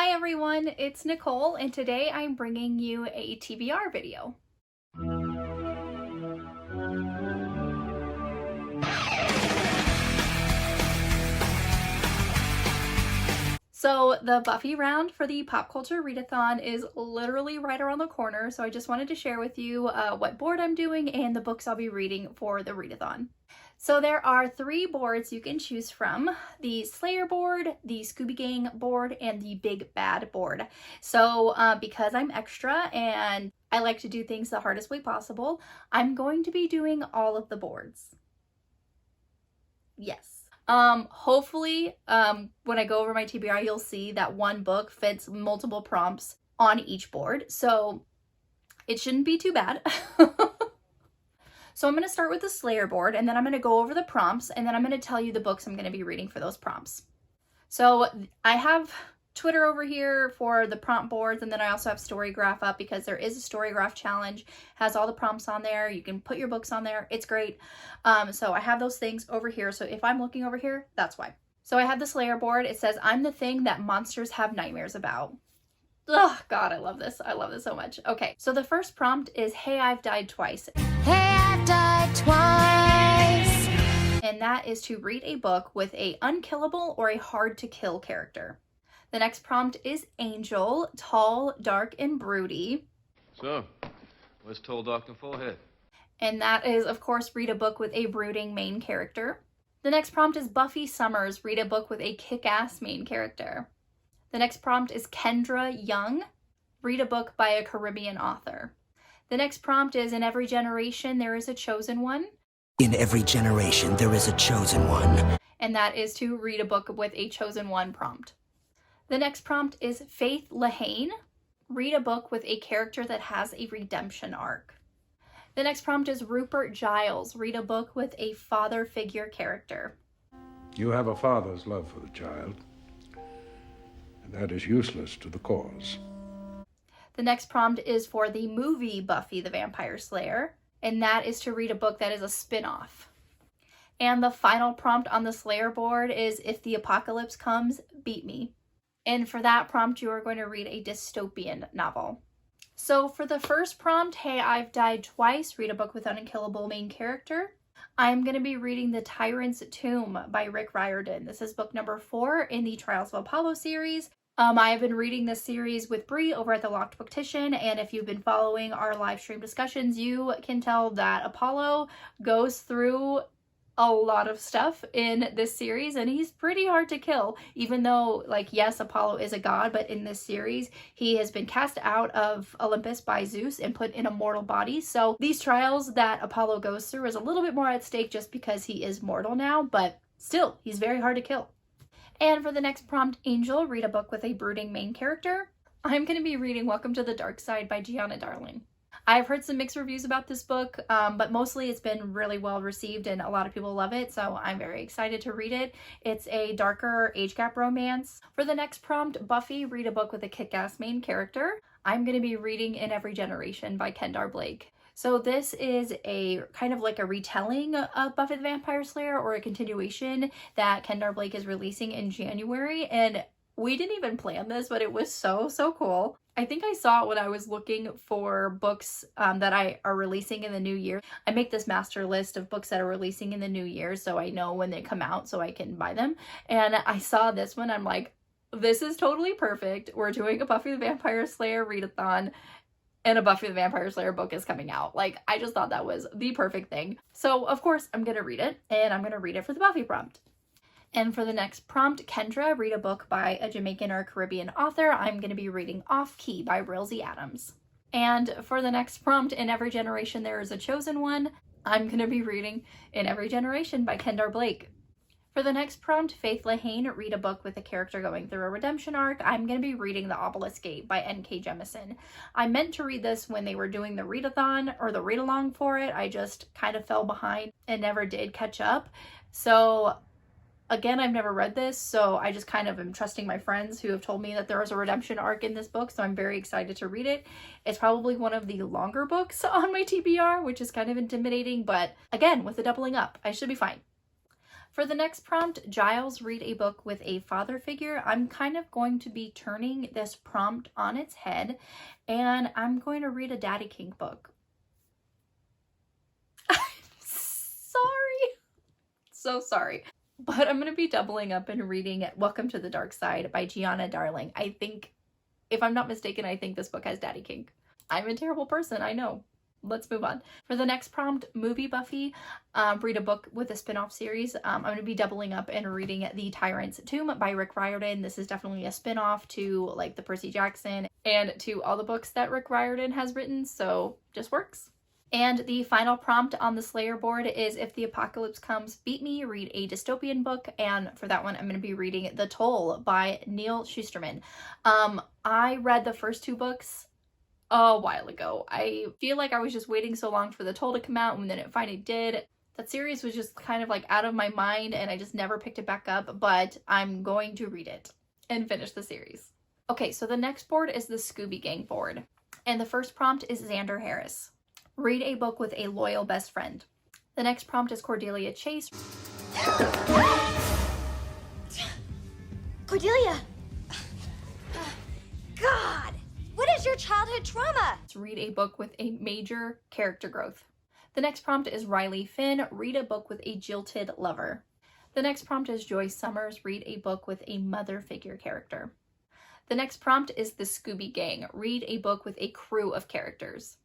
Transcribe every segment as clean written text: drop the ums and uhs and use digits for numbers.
Hi everyone, it's Nicole, and today I'm bringing you a TBR video. So the Buffy round for the Pop Culture Readathon is literally right around the corner, so I just wanted to share with you what board I'm doing and the books I'll be reading for the Readathon. So there are 3 boards you can choose from: the Slayer board, the Scooby Gang board, and the Big Bad board. So because I'm extra and I like to do things the hardest way possible, I'm going to be doing all of the boards. Yes. Hopefully, when I go over my TBR, you'll see that one book fits multiple prompts on each board, so it shouldn't be too bad. So I'm going to start with the Slayer board, and then I'm going to go over the prompts, and then I'm going to tell you the books I'm going to be reading for those prompts. So I have Twitter over here for the prompt boards, and then I also have Storygraph up because there is a Storygraph challenge. Has all the prompts on there. You can put your books on there. It's great. So I have those things over here. So if I'm looking over here, that's why. So I have the Slayer board. It says, "I'm the thing that monsters have nightmares about." Oh God, I love this. I love this so much. Okay, so the first prompt is, "Hey, I've died twice." Hey, I've died twice. And that is to read a book with a unkillable or a hard to kill character. The next prompt is Angel, tall, dark, and broody. So, what's tall, dark, and forehead? And that is, of course, read a book with a brooding main character. The next prompt is Buffy Summers, read a book with a kick-ass main character. The next prompt is Kendra Young, read a book by a Caribbean author. The next prompt is In Every Generation, There is a Chosen One. In every generation, there is a chosen one. And that is to read a book with a chosen one prompt. The next prompt is Faith Lahane, read a book with a character that has a redemption arc. The next prompt is Rupert Giles, read a book with a father figure character. You have a father's love for the child, and that is useless to the cause. The next prompt is for the movie Buffy the Vampire Slayer, and that is to read a book that is a spin-off. And the final prompt on the Slayer board is If the Apocalypse Comes, Beat Me. And for that prompt, you are going to read a dystopian novel. So for the first prompt, Hey, I've Died Twice, read a book with an unkillable main character, I'm going to be reading The Tyrant's Tomb by Rick Riordan. This is book number 4 in the Trials of Apollo series. I have been reading this series with Bree over at the Locked Booktician, and if you've been following our live stream discussions, you can tell that Apollo goes through a lot of stuff in this series, and he's pretty hard to kill, even though, like, yes, Apollo is a god, but in this series he has been cast out of Olympus by Zeus and put in a mortal body. So these trials that Apollo goes through is a little bit more at stake just because he is mortal now, but still, he's very hard to kill. And for the next prompt, Angel, read a book with a brooding main character. I'm going to be reading Welcome to the Dark Side by Gianna Darling. I've heard some mixed reviews about this book, but mostly it's been really well received and a lot of people love it, so I'm very excited to read it. It's a darker age gap romance. For the next prompt, Buffy, read a book with a kick-ass main character. I'm going to be reading In Every Generation by Kendar Blake. So this is a kind of like a retelling of Buffy the Vampire Slayer, or a continuation that Kendar Blake is releasing in January, and we didn't even plan this, but it was so cool. I think I saw it when I was looking for books that are releasing in the new year. I make this master list of books that are releasing in the new year so I know when they come out so I can buy them. And I saw this one. I'm like, this is totally perfect. We're doing a Buffy the Vampire Slayer readathon, and a Buffy the Vampire Slayer book is coming out. Like, I just thought that was the perfect thing. So, of course, I'm going to read it, and I'm going to read it for the Buffy prompt. And for the next prompt, Kendra, read a book by a Jamaican or Caribbean author. I'm going to be reading Off Key by RILZY Adams. And for the next prompt, In Every Generation, There is a Chosen One. I'm going to be reading In Every Generation by Kendar Blake. For the next prompt, Faith Lahane, read a book with a character going through a redemption arc. I'm going to be reading The Obelisk Gate by N.K. Jemisin. I meant to read this when they were doing the readathon or the read-along for it. I just kind of fell behind and never did catch up. So again, I've never read this, so I just kind of am trusting my friends who have told me that there is a redemption arc in this book, so I'm very excited to read it. It's probably one of the longer books on my TBR, which is kind of intimidating, but again, with the doubling up, I should be fine. For the next prompt, Giles read a book with a father figure. I'm kind of going to be turning this prompt on its head, and I'm going to read a Daddy Kink book. I'm sorry. So sorry. But I'm going to be doubling up and reading Welcome to the Dark Side by Gianna Darling. I think, if I'm not mistaken, I think this book has Daddy Kink. I'm a terrible person, I know. Let's move on. For the next prompt, movie Buffy, read a book with a spin-off series. I'm going to be doubling up and reading The Tyrant's Tomb by Rick Riordan. This is definitely a spin-off to like the Percy Jackson and to all the books that Rick Riordan has written, so just works. And the final prompt on the Slayer board is If the Apocalypse Comes, Beat Me, read a dystopian book. And for that one, I'm going to be reading The Toll by Neil Shusterman. I read the first two books a while ago. I feel like I was just waiting so long for The Toll to come out, and then it finally did. That series was just kind of like out of my mind, and I just never picked it back up, but I'm going to read it and finish the series. Okay, so the next board is the Scooby Gang board. And the first prompt is Xander Harris. Read a book with a loyal best friend. The next prompt is Cordelia Chase. Cordelia! God! What is your childhood trauma? Read a book with a major character growth. The next prompt is Riley Finn. Read a book with a jilted lover. The next prompt is Joyce Summers. Read a book with a mother figure character. The next prompt is the Scooby Gang. Read a book with a crew of characters.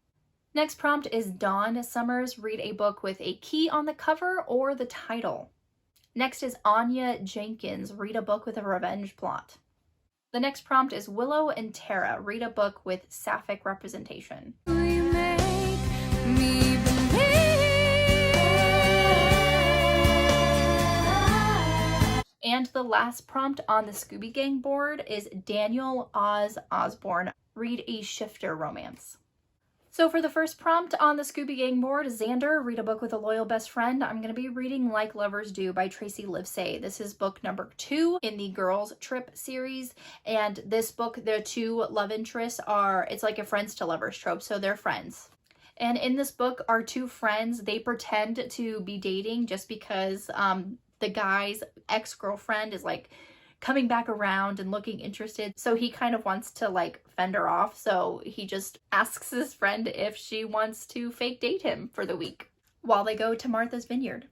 Next prompt is Dawn Summers. Read a book with a key on the cover or the title. Next is Anya Jenkins. Read a book with a revenge plot. The next prompt is Willow and Tara. Read a book with sapphic representation. And the last prompt on the Scooby Gang board is Daniel Oz Osborne. Read a shifter romance. So for the first prompt on the Scooby Gang board, Xander, read a book with a loyal best friend. I'm going to be reading Like Lovers Do by Tracy Livesay. This is book number 2 in the Girls Trip series. And this book, the two love interests are, it's like a friends to lovers trope, so they're friends. And in this book, our two friends, they pretend to be dating just because the guy's ex-girlfriend is like coming back around and looking interested, so he kind of wants to like fend her off, so he just asks his friend if she wants to fake date him for the week while they go to Martha's Vineyard.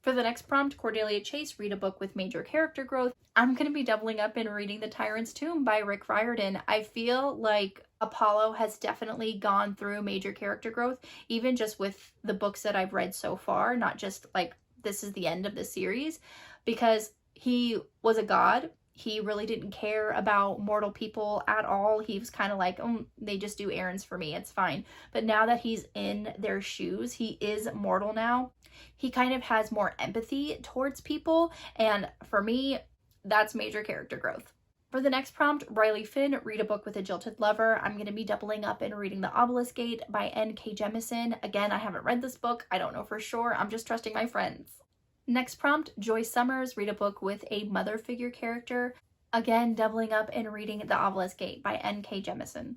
For the next prompt, Cordelia Chase, read a book with major character growth. I'm going to be doubling up and reading The Tyrant's Tomb by Rick Riordan. I feel like Apollo has definitely gone through major character growth, even just with the books that I've read so far, not just like this is the end of the series, because he was a god. He really didn't care about mortal people at all. He was kind of like, they just do errands for me, it's fine. But now that he's in their shoes, he is mortal now. He kind of has more empathy towards people, and for me, that's major character growth. For the next prompt, Riley Finn, read a book with a jilted lover. I'm going to be doubling up and reading The Obelisk Gate by N.K. Jemisin. Again, I haven't read this book. I don't know for sure. I'm just trusting my friends. Next prompt, Joyce Summers, read a book with a mother figure character. Again, doubling up and reading The Obelisk Gate by N.K. Jemisin.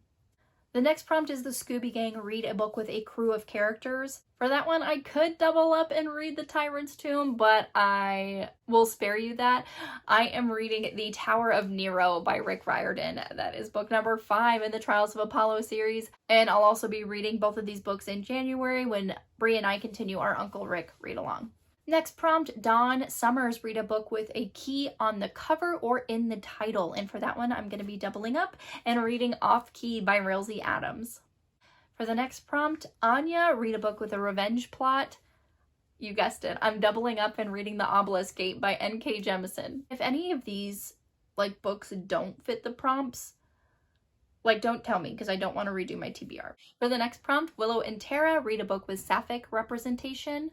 The next prompt is the Scooby Gang, read a book with a crew of characters. For that one, I could double up and read The Tyrant's Tomb, but I will spare you that. I am reading The Tower of Nero by Rick Riordan. That is book number 5 in the Trials of Apollo series. And I'll also be reading both of these books in January when Bree and I continue our Uncle Rick read-along. Next prompt, Dawn Summers, read a book with a key on the cover or in the title. And for that one, I'm going to be doubling up and reading Off Key by RILZY Adams. For the next prompt, Anya, read a book with a revenge plot. You guessed it, I'm doubling up and reading The Obelisk Gate by N.K. Jemisin. If any of these like books don't fit the prompts, like don't tell me because I don't want to redo my TBR. For the next prompt, Willow and Tara, read a book with sapphic representation.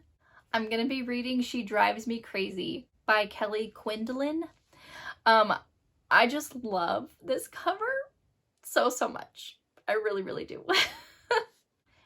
I'm going to be reading She Drives Me Crazy by Kelly Quindlen. I just love this cover so much. I really, really do.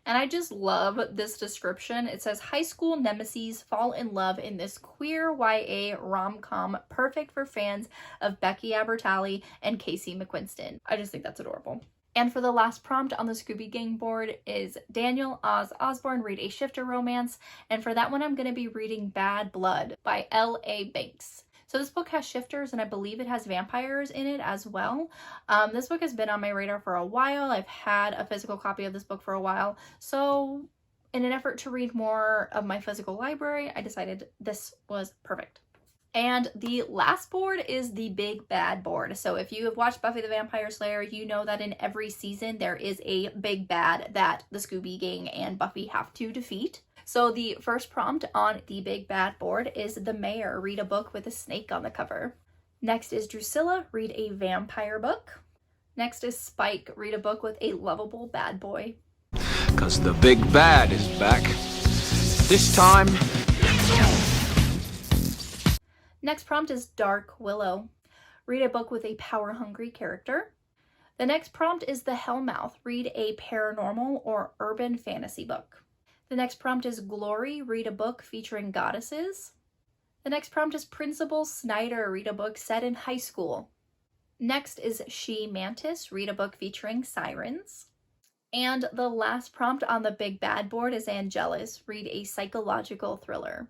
And I just love this description. It says, high school nemesis fall in love in this queer YA rom-com perfect for fans of Becky Albertalli and Casey McQuiston. I just think that's adorable. And for the last prompt on the Scooby Gang board is Daniel Oz Osborne, read a shifter romance. And for that one, I'm going to be reading Bad Blood by L.A. Banks. So this book has shifters, and I believe it has vampires in it as well. This book has been on my radar for a while. I've had a physical copy of this book for a while. So in an effort to read more of my physical library, I decided this was perfect. And the last board is the Big Bad board. So if you have watched Buffy the Vampire Slayer, you know that in every season there is a big bad that the Scooby Gang and Buffy have to defeat. So the first prompt on the Big Bad board is The Mayor, read a book with a snake on the cover. Next is Drusilla, read a vampire book. Next is Spike, read a book with a lovable bad boy. 'Cause the big bad is back. This time... Next prompt is Dark Willow. Read a book with a power-hungry character. The next prompt is The Hellmouth. Read a paranormal or urban fantasy book. The next prompt is Glory. Read a book featuring goddesses. The next prompt is Principal Snyder. Read a book set in high school. Next is She Mantis. Read a book featuring sirens. And the last prompt on the Big Bad board is Angelus. Read a psychological thriller.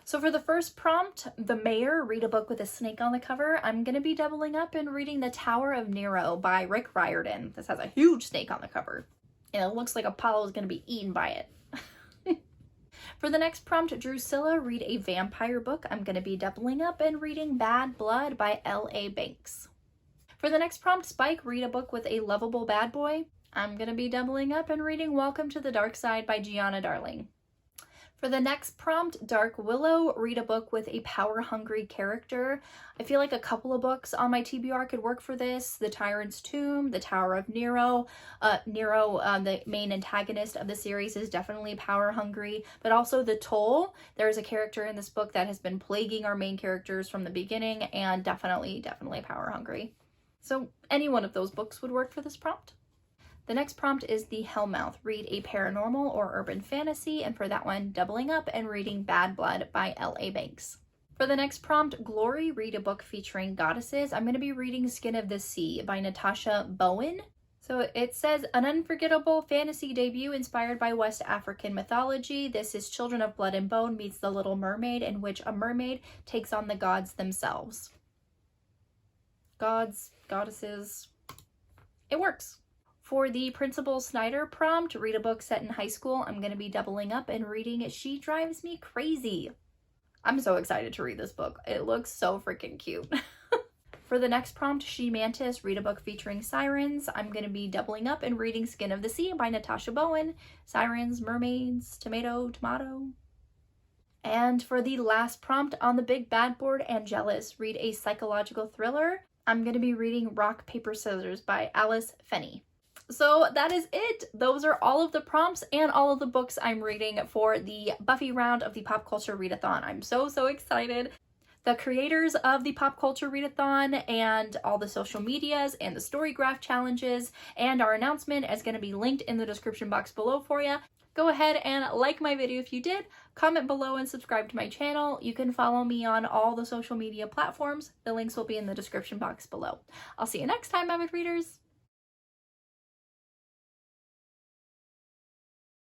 So for the first prompt, The Mayor, read a book with a snake on the cover, I'm going to be doubling up and reading The Tower of Nero by Rick Riordan. This has a huge snake on the cover, and it looks like Apollo is going to be eaten by it. For the next prompt, Drusilla, read a vampire book. I'm going to be doubling up and reading Bad Blood by L.A. Banks. For the next prompt, Spike, read a book with a lovable bad boy. I'm going to be doubling up and reading Welcome to the Dark Side by Gianna Darling. For the next prompt, Dark Willow, read a book with a power-hungry character. I feel like a couple of books on my TBR could work for this. The Tyrant's Tomb, The Tower of Nero. Nero, the main antagonist of the series, is definitely power-hungry. But also The Toll. There is a character in this book that has been plaguing our main characters from the beginning, and definitely power-hungry. So any one of those books would work for this prompt. The next prompt is The Hellmouth. Read a paranormal or urban fantasy, and for that one, doubling up and reading Bad Blood by L.A. Banks. For the next prompt, Glory, read a book featuring goddesses. I'm going to be reading Skin of the Sea by Natasha Bowen. So it says, an unforgettable fantasy debut inspired by West African mythology. This is Children of Blood and Bone meets The Little Mermaid, in which a mermaid takes on the gods themselves. Gods, goddesses, it works. For the Principal Snyder prompt, read a book set in high school, I'm going to be doubling up and reading She Drives Me Crazy. I'm so excited to read this book. It looks so freaking cute. For the next prompt, She Mantis, read a book featuring sirens. I'm going to be doubling up and reading Skin of the Sea by Natasha Bowen. Sirens, mermaids, tomato. And for the last prompt on the Big Bad board, Angelus, read a psychological thriller. I'm going to be reading Rock, Paper, Scissors by Alice Fenney. So that is it. Those are all of the prompts and all of the books I'm reading for the Buffy round of the Pop Culture Readathon. I'm so excited. The creators of the Pop Culture Readathon and all the social medias and the Storygraph challenges and our announcement is going to be linked in the description box below for you. Go ahead and like my video if you did, comment below and subscribe to my channel. You can follow me on all the social media platforms. The links will be in the description box below. I'll see you next time, avid readers.